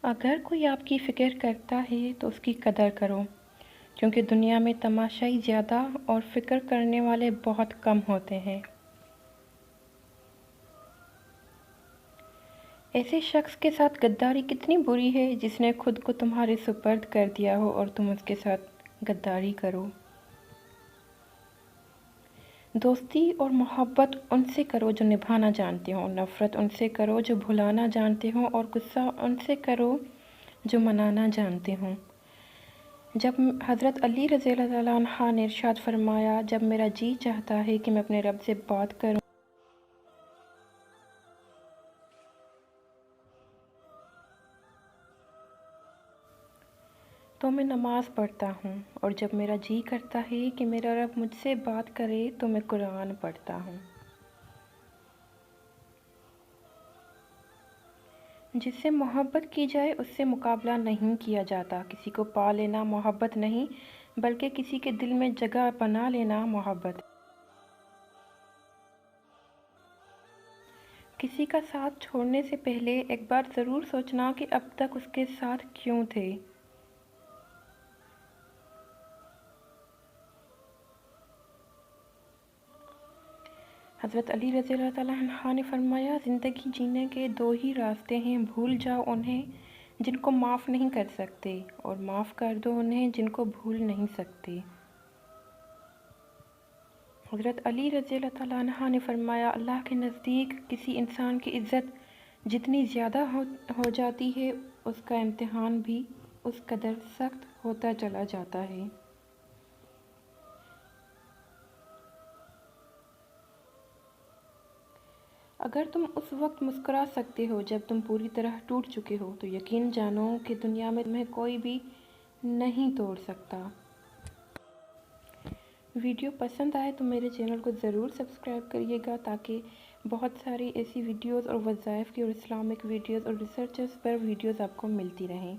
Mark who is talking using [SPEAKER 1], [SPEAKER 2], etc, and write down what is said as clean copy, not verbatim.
[SPEAKER 1] अगर कोई आपकी फ़िक्र करता है तो उसकी कदर करो, क्योंकि दुनिया में तमाशाई ज़्यादा और फ़िक्र करने वाले बहुत कम होते हैं। ऐसे शख्स के साथ गद्दारी कितनी बुरी है जिसने खुद को तुम्हारे सुपर्द कर दिया हो और तुम उसके साथ गद्दारी करो। दोस्ती और मोहब्बत उनसे करो जो निभाना जानते हो, नफ़रत उनसे करो जो भुलाना जानते हो, और गुस्सा उनसे करो जो मनाना जानते हो। जब हज़रत अली रज़ियल्लाहु ताला अन्हा ने इरशाद फरमाया, जब मेरा जी चाहता है कि मैं अपने रब से बात करूं तो मैं नमाज़ पढ़ता हूँ, और जब मेरा जी करता है कि मेरा रब मुझसे बात करे तो मैं कुरान पढ़ता हूँ। जिससे मोहब्बत की जाए उससे मुकाबला नहीं किया जाता। किसी को पा लेना मोहब्बत नहीं, बल्कि किसी के दिल में जगह बना लेना मोहब्बत। किसी का साथ छोड़ने से पहले एक बार ज़रूर सोचना कि अब तक उसके साथ क्यों थे। हज़रत अली रज़ियल्लाहु ताला अन्हा ने फरमाया, ज़िंदगी जीने के दो ही रास्ते हैं, भूल जाओ उन्हें जिनको माफ़ नहीं कर सकते, और माफ़ कर दो उन्हें जिनको भूल नहीं सकते। हज़रत अली रज़ियल्लाहु ताला अन्हा ने फरमाया, अल्लाह के नज़दीक किसी इंसान की इज़्ज़त जितनी ज़्यादा हो जाती है, उसका इम्तिहान भी उस कदर सख्त होता चला जाता है। अगर तुम उस वक्त मुस्कुरा सकते हो जब तुम पूरी तरह टूट चुके हो, तो यकीन जानो कि दुनिया में तुम्हें कोई भी नहीं तोड़ सकता। वीडियो पसंद आए तो मेरे चैनल को ज़रूर सब्सक्राइब करिएगा, ताकि बहुत सारी ऐसी वीडियोस और वज़ाइफ की और इस्लामिक वीडियोस और रिसर्चर्स पर वीडियोस आपको मिलती रहें।